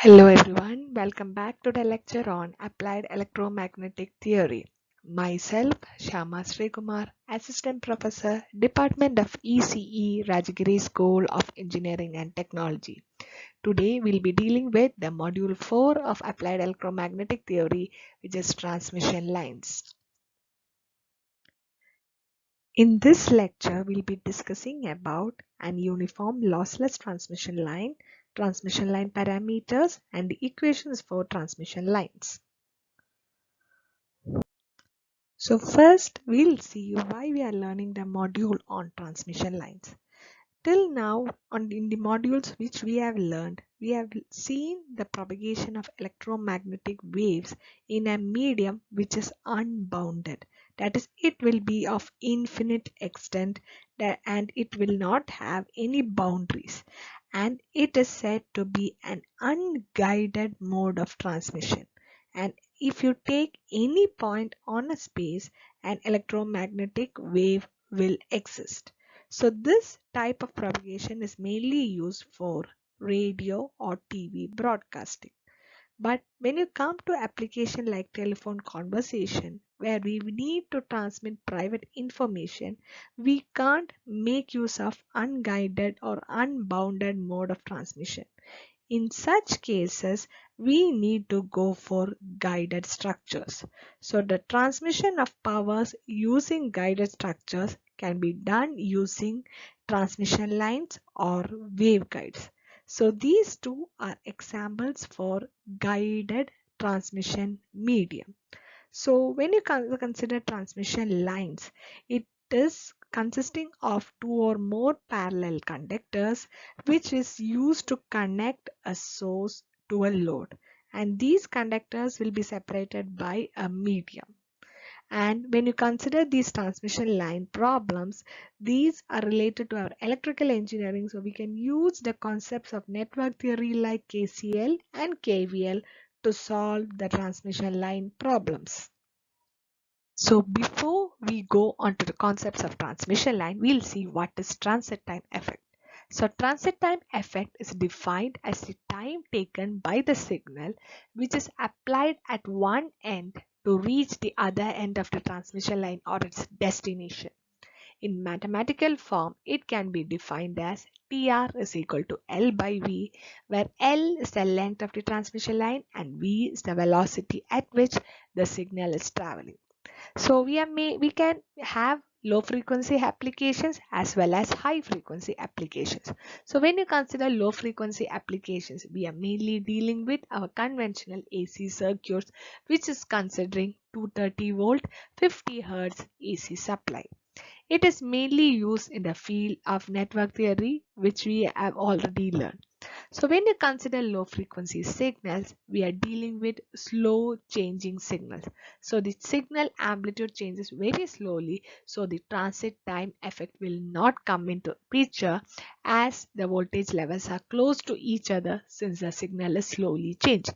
Hello everyone, welcome back to the lecture on Applied Electromagnetic Theory. Myself, Shama Srikumar, Assistant Professor, Department of ECE, Rajagiri School of Engineering and Technology. Today we'll be dealing with the Module 4 of Applied Electromagnetic Theory, which is transmission lines. In this lecture, we'll be discussing about an uniform lossless transmission line parameters, and the equations for transmission lines. So first, we'll see why we are learning the module on transmission lines. Till now, in the modules which we have learned, we have seen the propagation of electromagnetic waves in a medium which is unbounded. That is, it will be of infinite extent and it will not have any boundaries. And it is said to be an unguided mode of transmission. And if you take any point on a space, an electromagnetic wave will exist. So this type of propagation is mainly used for radio or TV broadcasting. But when you come to application like telephone conversation, where we need to transmit private information, we can't make use of unguided or unbounded mode of transmission. In such cases, we need to go for guided structures. So the transmission of powers using guided structures can be done using transmission lines or waveguides. So these two are examples for guided transmission medium. So when you consider transmission lines, it is consisting of two or more parallel conductors which is used to connect a source to a load, and these conductors will be separated by a medium. And when you consider these transmission line problems, these are related to our electrical engineering, so we can use the concepts of network theory like KCL and KVL to solve the transmission line problems. So before we go on to the concepts of transmission line, we'll see what is transit time effect. So transit time effect is defined as the time taken by the signal which is applied at one end to reach the other end of the transmission line or its destination. In mathematical form, it can be defined as TR is equal to L by V, where L is the length of the transmission line and V is the velocity at which the signal is traveling. So we can have low frequency applications as well as high frequency applications. So when you consider low frequency applications, we are mainly dealing with our conventional AC circuits, which is considering 230 volt 50 hertz AC supply. It is mainly used in the field of network theory, which we have already learned. So when you consider low frequency signals, we are dealing with slow changing signals. So the signal amplitude changes very slowly, so the transit time effect will not come into picture as the voltage levels are close to each other since the signal is slowly changing.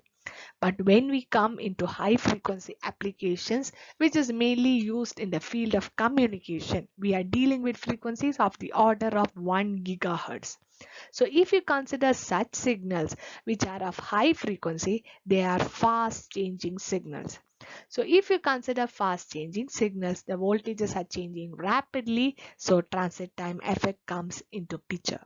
But when we come into high frequency applications, which is mainly used in the field of communication, we are dealing with frequencies of the order of 1 gigahertz. So if you consider such signals which are of high frequency, they are fast changing signals. So if you consider fast changing signals, the voltages are changing rapidly, so transit time effect comes into picture.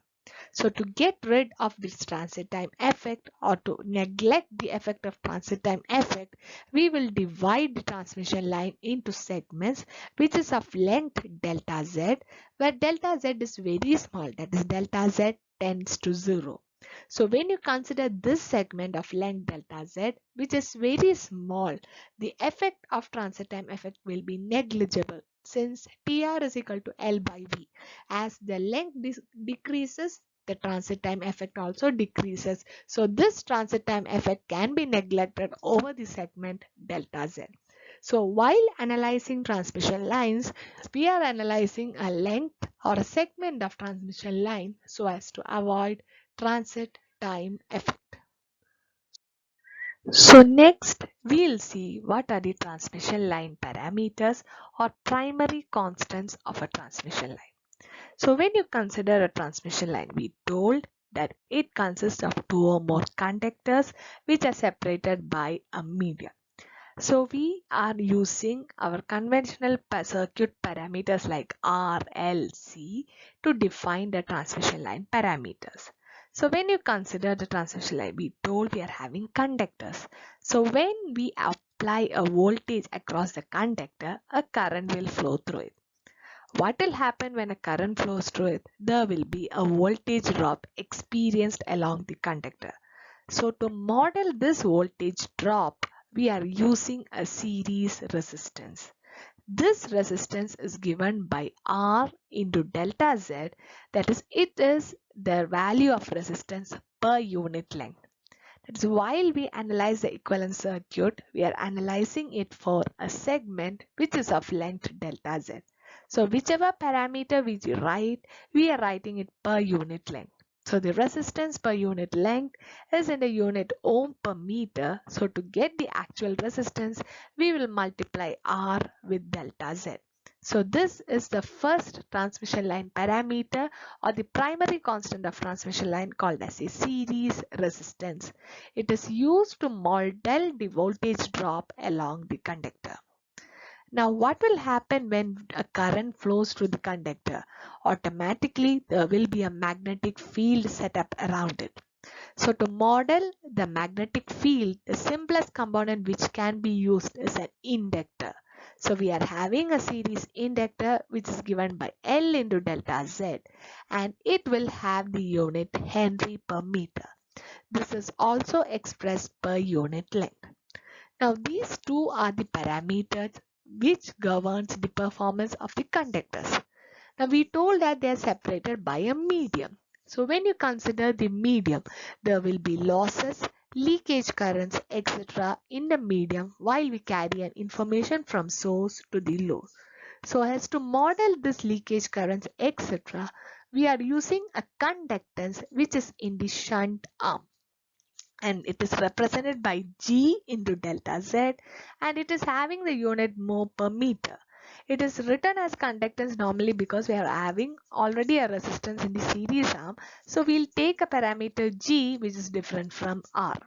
So to get rid of this transit time effect or to neglect the effect of transit time effect, we will divide the transmission line into segments which is of length delta z, where delta z is very small, that is delta z tends to 0. So when you consider this segment of length delta z, which is very small, the effect of transit time effect will be negligible since TR is equal to L by V. As the length decreases, the transit time effect also decreases. So this transit time effect can be neglected over the segment delta Z. So while analyzing transmission lines, we are analyzing a length or a segment of transmission line so as to avoid transit time effect. So next we'll see what are the transmission line parameters or primary constants of a transmission line. So when you consider a transmission line, we told that it consists of two or more conductors which are separated by a medium. So we are using our conventional circuit parameters like R, L, C to define the transmission line parameters. So when you consider the transmission line, we told we are having conductors. So when we apply a voltage across the conductor, a current will flow through it. What will happen when a current flows through it? There will be a voltage drop experienced along the conductor. So to model this voltage drop, we are using a series resistance. This resistance is given by R into delta Z, that is, it is the value of resistance per unit length. That is, while we analyze the equivalent circuit, we are analyzing it for a segment which is of length delta Z. So whichever parameter we write, we are writing it per unit length. So the resistance per unit length is in the unit ohm per meter. So to get the actual resistance, we will multiply R with delta Z. So this is the first transmission line parameter or the primary constant of transmission line called as a series resistance. It is used to model the voltage drop along the conductor. Now what will happen when a current flows through the conductor? Automatically there will be a magnetic field set up around it. So to model the magnetic field, the simplest component which can be used is an inductor. So we are having a series inductor which is given by L into delta Z, and it will have the unit Henry per meter. This is also expressed per unit length. Now these two are the parameters which governs the performance of the conductors. Now we told that they are separated by a medium. So when you consider the medium, there will be losses, leakage currents, etc. in the medium while we carry an information from source to the load. So as to model this leakage currents, etc., we are using a conductance which is in the shunt arm, and it is represented by G into delta Z, and it is having the unit mho per meter. It is written as conductance normally because we are having already a resistance in the series arm. So we'll take a parameter G which is different from R,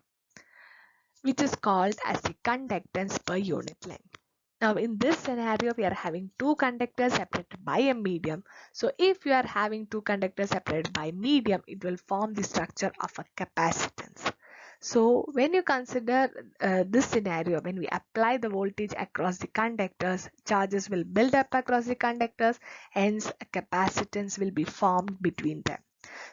which is called as the conductance per unit length. Now in this scenario, we are having two conductors separated by a medium. So if you are having two conductors separated by medium, it will form the structure of a capacitance. So when you consider this scenario, when we apply the voltage across the conductors, charges will build up across the conductors, hence a capacitance will be formed between them.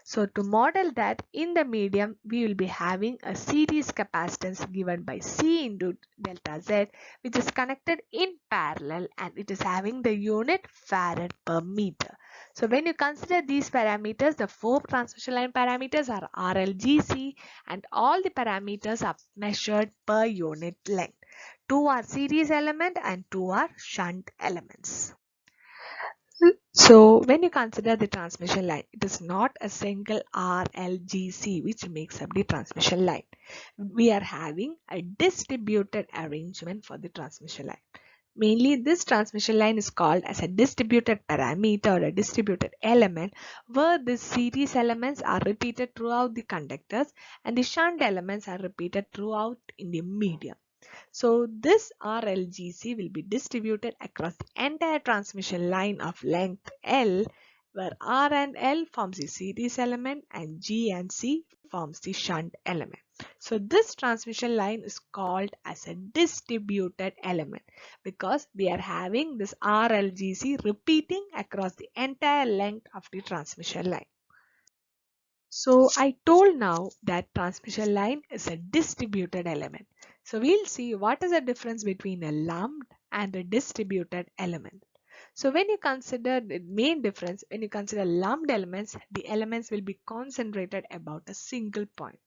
So to model that in the medium, we will be having a series capacitance given by C into delta Z, which is connected in parallel, and it is having the unit farad per meter. So when you consider these parameters, the four transmission line parameters are RLGC, and all the parameters are measured per unit length. Two are series element and two are shunt elements. So when you consider the transmission line, it is not a single RLGC which makes up the transmission line. We are having a distributed arrangement for the transmission line. Mainly this transmission line is called as a distributed parameter or a distributed element, where the series elements are repeated throughout the conductors and the shunt elements are repeated throughout in the medium. So this RLGC will be distributed across the entire transmission line of length L, where R and L forms the series element and G and C forms the shunt element. So this transmission line is called as a distributed element because we are having this RLGC repeating across the entire length of the transmission line. So I told now that transmission line is a distributed element. So we'll see what is the difference between a lumped and a distributed element. So when you consider the main difference, when you consider lumped elements, the elements will be concentrated about a single point.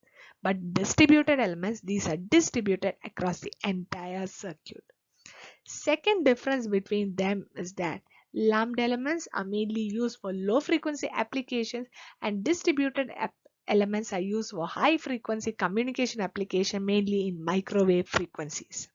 But distributed elements, these are distributed across the entire circuit. Second difference between them is that lumped elements are mainly used for low frequency applications and distributed elements are used for high frequency communication application, mainly in microwave frequencies.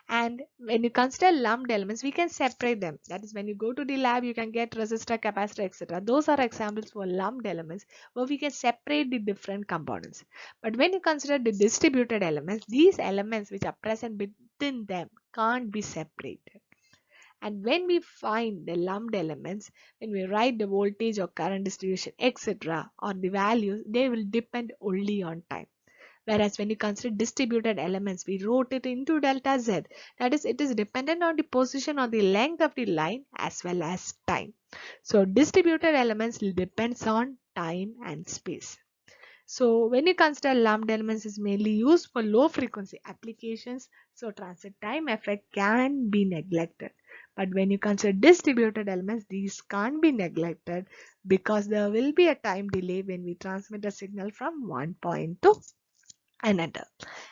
And when you consider lumped elements, we can separate them. That is, when you go to the lab, you can get resistor, capacitor, etc. Those are examples for lumped elements where we can separate the different components. But when you consider the distributed elements, these elements which are present within them can't be separated. And when we find the lumped elements, when we write the voltage or current distribution, etc., or the values, they will depend only on time. Whereas when you consider distributed elements, we wrote it into delta Z. That is, it is dependent on the position or the length of the line as well as time. So distributed elements depends on time and space. So when you consider lumped elements is mainly used for low frequency applications, so transit time effect can be neglected. But when you consider distributed elements, these can't be neglected because there will be a time delay when we transmit a signal from one point to another.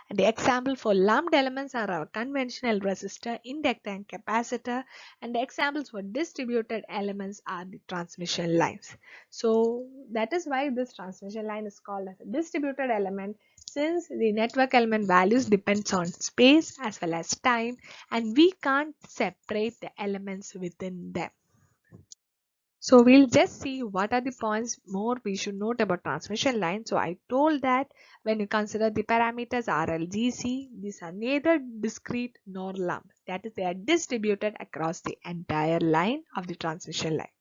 And the example for lumped elements are our conventional resistor, inductor and capacitor, and the examples for distributed elements are the transmission lines. So that is why this transmission line is called as a distributed element, since the network element values depends on space as well as time, and we can't separate the elements within them. So we'll just see what are the points more we should note about transmission line. So I told that when you consider the parameters RLGC, these are neither discrete nor lumped. That is, they are distributed across the entire line of the transmission line.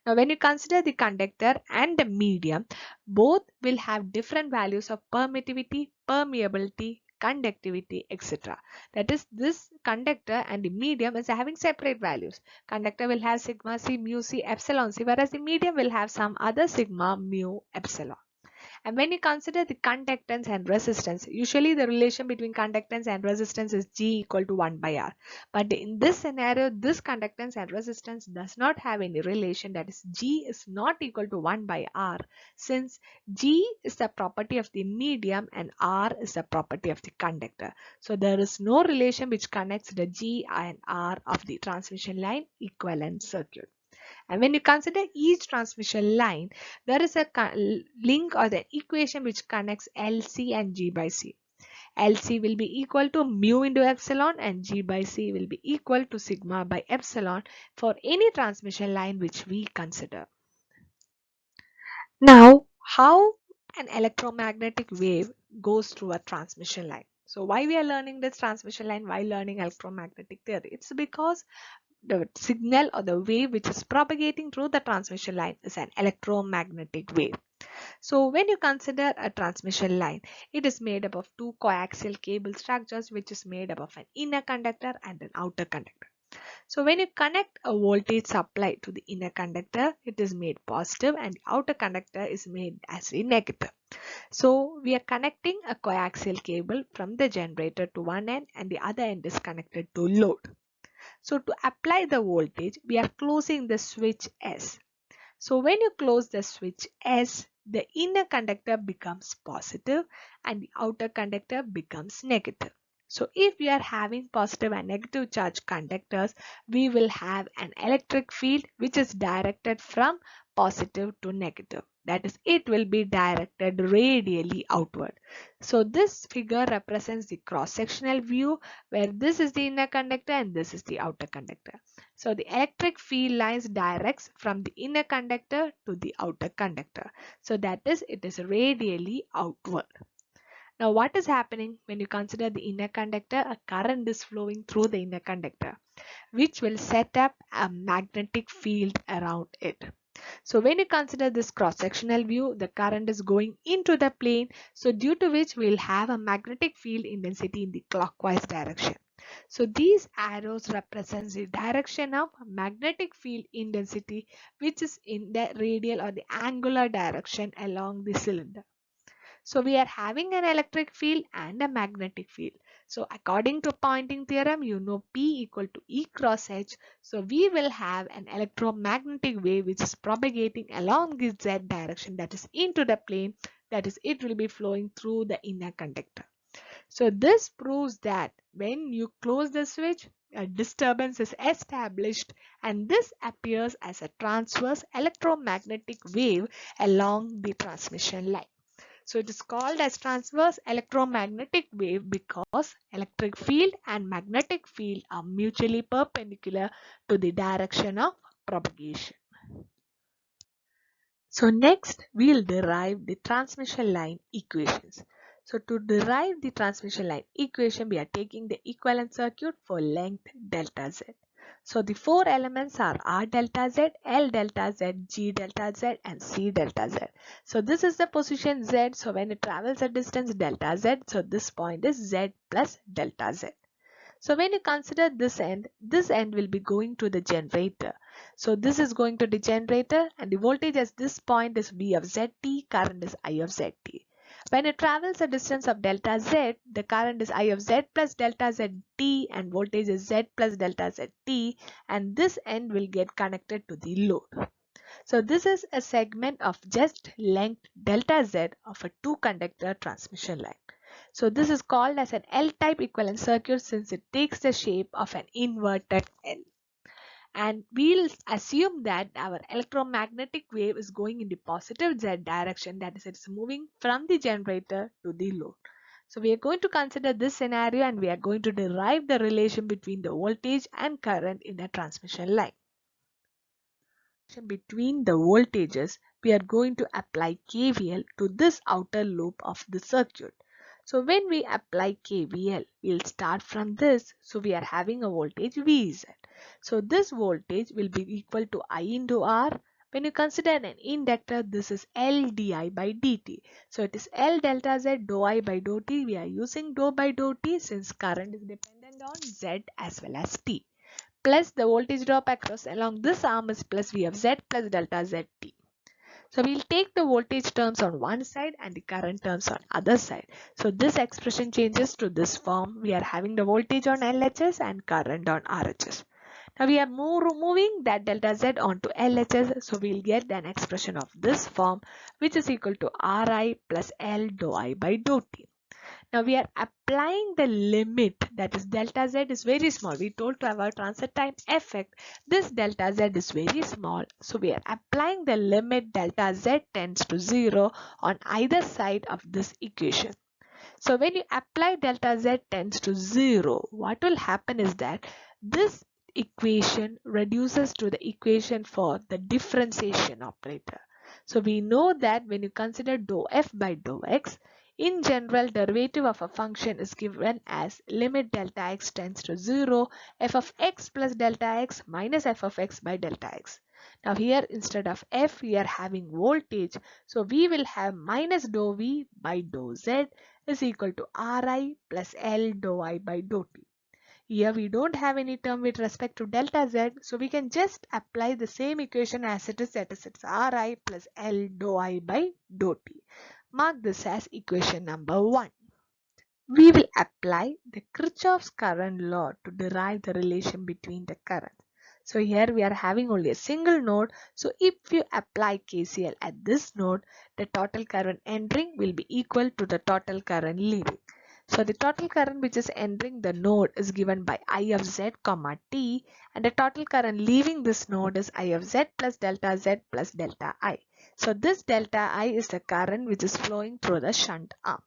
Now when you consider the conductor and the medium, both will have different values of permittivity, permeability, conductivity, etc. That is, this conductor and the medium is having separate values. Conductor will have sigma c, mu c, epsilon c, whereas the medium will have some other sigma, mu, epsilon. And when you consider the conductance and resistance, usually the relation between conductance and resistance is G equal to 1 by R. But in this scenario, this conductance and resistance does not have any relation, that is G is not equal to 1 by R, since G is the property of the medium and R is the property of the conductor. So there is no relation which connects the G and R of the transmission line equivalent circuit. And when you consider each transmission line, there is a link or the equation which connects LC and G by C. LC will be equal to mu into epsilon and G by C will be equal to sigma by epsilon for any transmission line which we consider. Now, how an electromagnetic wave goes through a transmission line. So why we are learning this transmission line while learning electromagnetic theory? It's because the signal or the wave which is propagating through the transmission line is an electromagnetic wave. So when you consider a transmission line, it is made up of two coaxial cable structures which is made up of an inner conductor and an outer conductor. So when you connect a voltage supply to the inner conductor, it is made positive and the outer conductor is made as a negative. So we are connecting a coaxial cable from the generator to one end and the other end is connected to load. So to apply the voltage, we are closing the switch S. So when you close the switch S, the inner conductor becomes positive and the outer conductor becomes negative. So if we are having positive and negative charge conductors, we will have an electric field which is directed from positive to negative. That is, it will be directed radially outward. So this figure represents the cross-sectional view where this is the inner conductor and this is the outer conductor. So the electric field lines directs from the inner conductor to the outer conductor. So that is, it is radially outward. Now what is happening when you consider the inner conductor? A current is flowing through the inner conductor, which will set up a magnetic field around it. So when you consider this cross-sectional view, the current is going into the plane, so due to which we will have a magnetic field intensity in the clockwise direction. So these arrows represent the direction of magnetic field intensity, which is in the radial or the angular direction along the cylinder. So we are having an electric field and a magnetic field. So according to Poynting theorem, you know P equal to E cross H. So we will have an electromagnetic wave which is propagating along the Z direction, that is into the plane, that is it will be flowing through the inner conductor. So this proves that when you close the switch, a disturbance is established and this appears as a transverse electromagnetic wave along the transmission line. So it is called as transverse electromagnetic wave because electric field and magnetic field are mutually perpendicular to the direction of propagation. So next we'll derive the transmission line equations. So to derive the transmission line equation, we are taking the equivalent circuit for length delta z. So the four elements are R delta z, L delta z, G delta z and C delta z. So this is the position z. So when it travels a distance delta z, so this point is z plus delta z. So when you consider this end will be going to the generator. So this is going to the generator and the voltage at this point is V of ZT, current is I of ZT. When it travels a distance of delta Z, the current is I of Z plus delta ZT and voltage is Z plus delta ZT, and this end will get connected to the load. So this is a segment of just length delta Z of a two-conductor transmission line. So this is called as an L-type equivalent circuit since it takes the shape of an inverted L. And we'll assume that our electromagnetic wave is going in the positive Z direction, that is, it's moving from the generator to the load. So we are going to consider this scenario and we are going to derive the relation between the voltage and current in the transmission line. Between the voltages, we are going to apply KVL to this outer loop of the circuit. So when we apply KVL, we'll start from this. So we are having a voltage Vz. So this voltage will be equal to I into R. When you consider an inductor, this is L di by dt. So it is L delta Z dou I by dou t. We are using dou by dou t since current is dependent on Z as well as t. Plus the voltage drop across along this arm is plus V of Z plus delta ZT. So we'll take the voltage terms on one side and the current terms on other side. So this expression changes to this form. We are having the voltage on LHS and current on RHS. Now we are moving that delta Z onto LHS. So we'll get an expression of this form which is equal to Ri plus L dou I by dou t. Now we are applying the limit, that is delta Z is very small. We told to our transfer time effect, this delta Z is very small. So we are applying the limit delta Z tends to 0 on either side of this equation. So when you apply delta Z tends to 0, what will happen is that this equation reduces to the equation for the differentiation operator. So we know that when you consider dou f by dou x, in general, derivative of a function is given as limit delta x tends to 0, f of x plus delta x minus f of x by delta x. Now here instead of f, we are having voltage. So we will have minus dou v by dou z is equal to Ri plus L dou I by dou t. Here we don't have any term with respect to delta Z, so we can just apply the same equation as it is, that is it's Ri plus L dou I by dou t. Mark this as equation number 1. We will apply the Kirchhoff's current law to derive the relation between the currents. So here we are having only a single node. So if you apply KCL at this node, the total current entering will be equal to the total current leaving. So the total current which is entering the node is given by I of Z comma t, and the total current leaving this node is I of Z plus delta I. So this delta I is the current which is flowing through the shunt arm.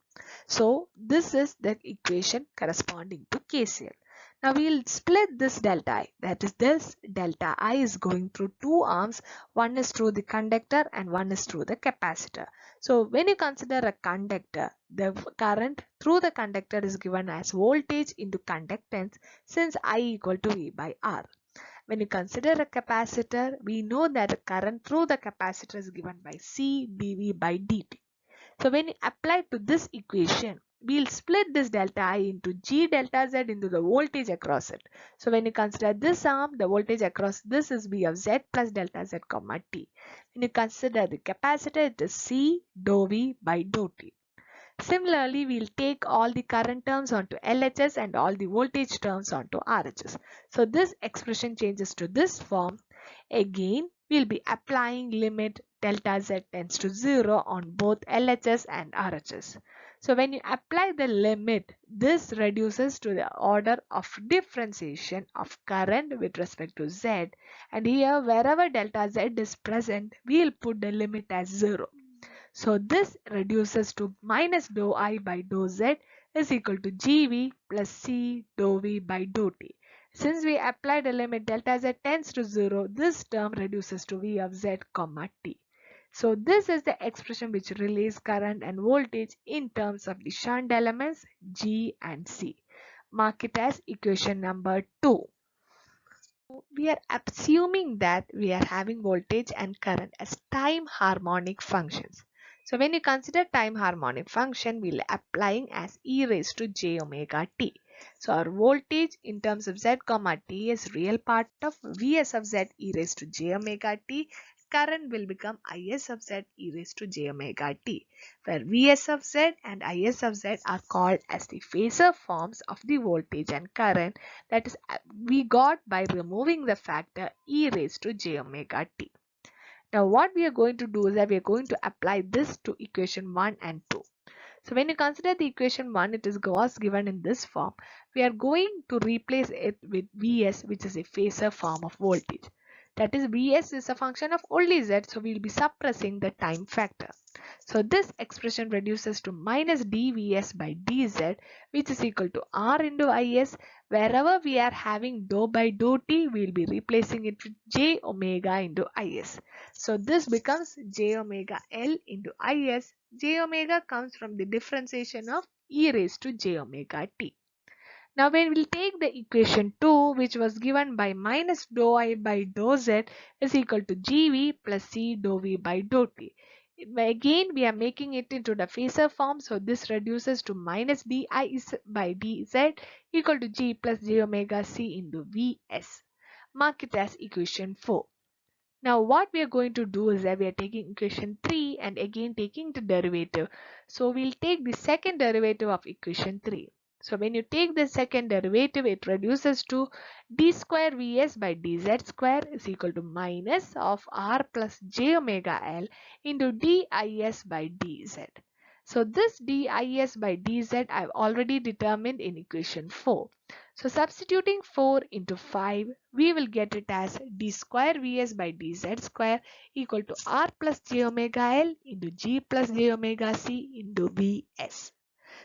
So this is the equation corresponding to KCL. Now we'll split this delta I, that is this delta I is going through two arms, one is through the conductor and one is through the capacitor. So when you consider a conductor, the current through the conductor is given as voltage into conductance since I equal to V by R. When you consider a capacitor, we know that the current through the capacitor is given by C dV by dt. So when you apply to this equation, we'll split this delta I into G delta Z into the voltage across it. So when you consider this arm, the voltage across this is V of Z plus delta Z comma T. When you consider the capacitor, it is C dou V by dou T. Similarly, we'll take all the current terms onto LHS and all the voltage terms onto RHS. So this expression changes to this form. Again, we'll be applying limit delta Z tends to 0 on both LHS and RHS. So when you apply the limit, this reduces to the order of differentiation of current with respect to Z, and here wherever delta Z is present, we'll put the limit as 0. So this reduces to minus dou I by dou Z is equal to GV plus C dou V by dou T. Since we applied a limit delta Z tends to 0, this term reduces to V of Z comma T. So this is the expression which relays current and voltage in terms of the shunt elements G and C. Mark it as equation number 2. We are assuming that we are having voltage and current as time harmonic functions. So when you consider time harmonic function, we'll applying as e raised to j omega t. So our voltage in terms of z comma t is real part of vs of z e raised to j omega t. Current will become is of z e raised to j omega t, where vs of z and is of z are called as the phasor forms of the voltage and current, that is we got by removing the factor e raised to j omega t. Now what we are going to do is that we are going to apply this to equation 1 and 2. So when you consider the equation 1, it was given in this form. We are going to replace it with Vs, which is a phasor form of voltage. That is, Vs is a function of only Z, so we will be suppressing the time factor. So this expression reduces to minus dVs by dz, which is equal to R into Is. Wherever we are having dou by dou t, we will be replacing it with j omega into Is. So this becomes j omega L into Is. J omega comes from the differentiation of e raised to j omega t. Now when we'll take the equation 2, which was given by minus dou I by dou z is equal to gv plus c dou v by dou t. Again we are making it into the phasor form, so this reduces to minus di by dz equal to g plus j omega c into vs. Mark it as equation 4. Now what we are going to do is that we are taking equation 3 and again taking the derivative. So we'll take the second derivative of equation 3. So when you take the second derivative, it reduces to d square vs by dz square is equal to minus of r plus j omega l into dis by dz. So this dis by dz I've already determined in equation 4. So substituting 4 into 5, we will get it as d square vs by dz square equal to r plus j omega l into g plus j omega c into vs.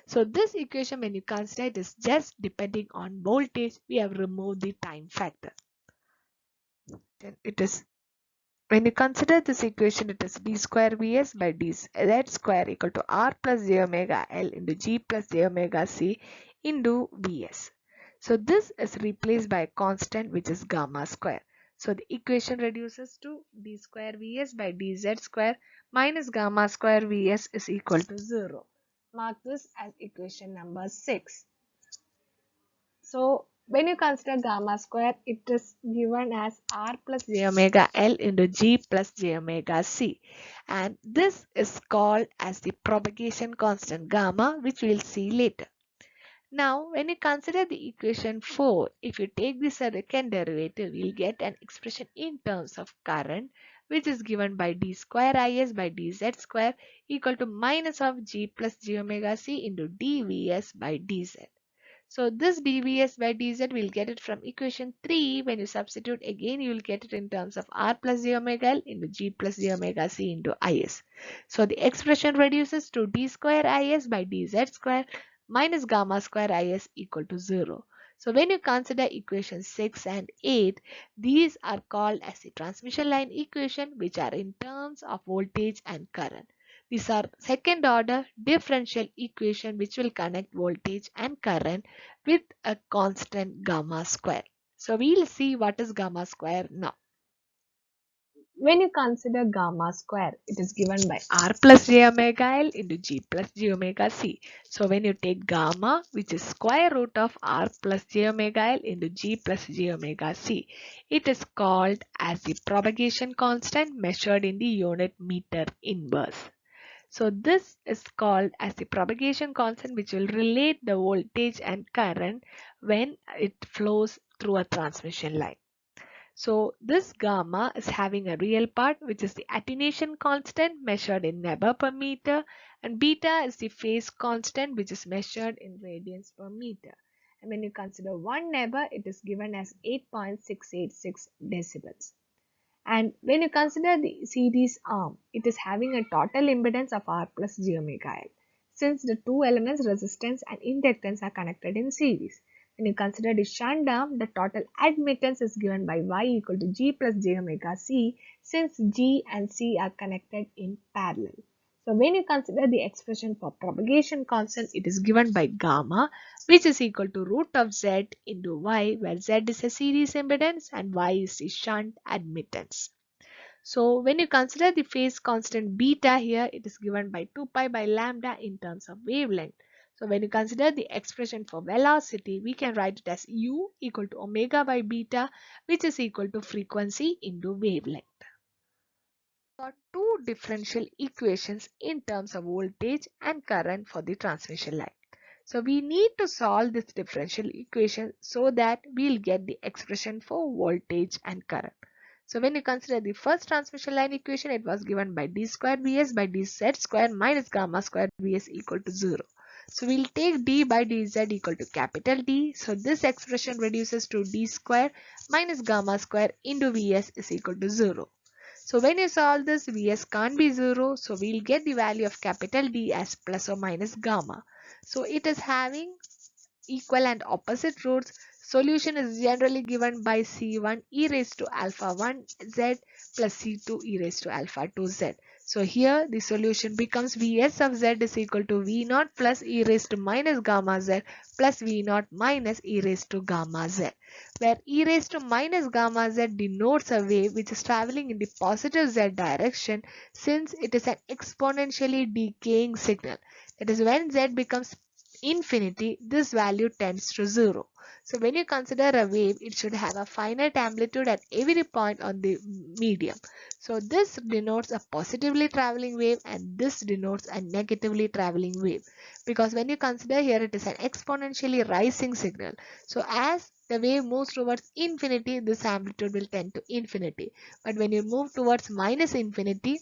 So this equation, when you consider it, is just depending on voltage. We have removed the time factor. Then it is, when you consider this equation, it is d square vs by dz square equal to r plus j omega l into g plus j omega c into vs. So this is replaced by a constant which is gamma square. So the equation reduces to d square vs by dz square minus gamma square vs is equal to 0. Mark this as equation number 6. So when you consider gamma square, it is given as r plus j omega l into g plus j omega c. And this is called as the propagation constant gamma, which we will see later. Now, when you consider the equation 4, if you take the second derivative, you'll get an expression in terms of current, which is given by d square is by dz square equal to minus of g plus j omega c into dvs by dz. So this dvs by dz, we'll get it from equation 3. When you substitute again, you will get it in terms of r plus j omega l into g plus j omega c into is. So the expression reduces to d square is by dz square minus gamma square is equal to 0. So when you consider equations 6 and 8, these are called as the transmission line equation, which are in terms of voltage and current. These are second order differential equation which will connect voltage and current with a constant gamma square. So we'll see what is gamma square now. When you consider gamma square, it is given by r plus j omega l into g plus j omega c. So when you take gamma, which is square root of r plus j omega l into g plus j omega c, it is called as the propagation constant measured in the unit meter inverse. So this is called as the propagation constant, which will relate the voltage and current when it flows through a transmission line. So this gamma is having a real part, which is the attenuation constant measured in Weber per meter, and beta is the phase constant, which is measured in radians per meter. And when you consider 1 Weber, it is given as 8.686 decibels. And when you consider the series arm, it is having a total impedance of R plus j omega L, since the two elements resistance and inductance are connected in series. When you consider the shunt arm, the total admittance is given by Y equal to G plus j omega C, since G and C are connected in parallel. So when you consider the expression for propagation constant, it is given by gamma, which is equal to root of Z into Y, where Z is a series impedance and Y is the shunt admittance. So when you consider the phase constant beta here, it is given by 2 pi by lambda in terms of wavelength. So when you consider the expression for velocity, we can write it as u equal to omega by beta, which is equal to frequency into wavelength. Got two differential equations in terms of voltage and current for the transmission line. So we need to solve this differential equation so that we'll get the expression for voltage and current. So when you consider the first transmission line equation, it was given by d square Vs by dz square minus gamma square Vs equal to 0. So we'll take d by dz equal to capital D. So this expression reduces to d square minus gamma square into Vs is equal to 0. So when you solve this, Vs can't be 0. So we'll get the value of capital D as plus or minus gamma. So it is having equal and opposite roots. Solution is generally given by C1 e raised to alpha 1 z plus C2 e raised to alpha 2 z. So here the solution becomes Vs of z is equal to V0 plus e raised to minus gamma z plus V0 minus e raised to gamma z, where e raised to minus gamma z denotes a wave which is traveling in the positive z direction, since it is an exponentially decaying signal. That is, when z becomes infinity, this value tends to 0. So when you consider a wave, it should have a finite amplitude at every point on the medium. So this denotes a positively traveling wave and this denotes a negatively traveling wave, because when you consider here, it is an exponentially rising signal. So as the wave moves towards infinity, this amplitude will tend to infinity, but when you move towards minus infinity,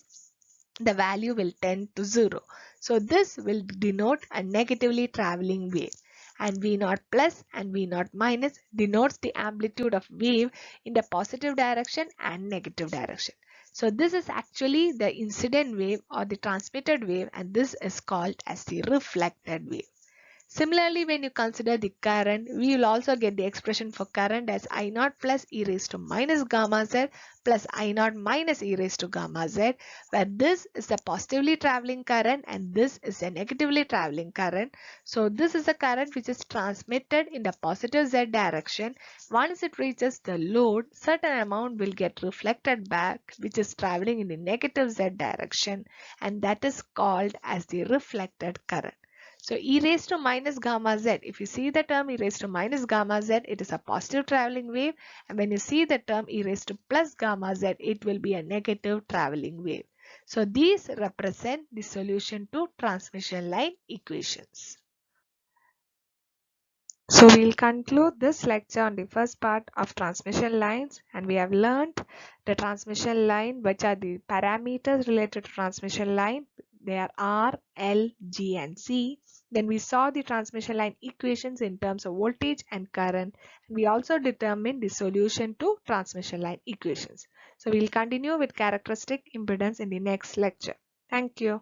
the value will tend to 0. So this will denote a negatively traveling wave, and V0 plus and V0 minus denotes the amplitude of wave in the positive direction and negative direction. So this is actually the incident wave or the transmitted wave, and this is called as the reflected wave. Similarly, when you consider the current, we will also get the expression for current as I0 plus e raised to minus gamma z plus I0 minus e raised to gamma z, where this is the positively traveling current and this is a negatively traveling current. So this is a current which is transmitted in the positive z direction. Once it reaches the load, certain amount will get reflected back, which is traveling in the negative z direction, and that is called as the reflected current. So e raised to minus gamma z, if you see the term e raised to minus gamma z, it is a positive traveling wave, and when you see the term e raised to plus gamma z, it will be a negative traveling wave. So these represent the solution to transmission line equations. So we'll conclude this lecture on the first part of transmission lines, and we have learned the transmission line, which are the parameters related to transmission line. They are R, L, G and C. Then we saw the transmission line equations in terms of voltage and current. We also determined the solution to transmission line equations. So we'll continue with characteristic impedance in the next lecture. Thank you.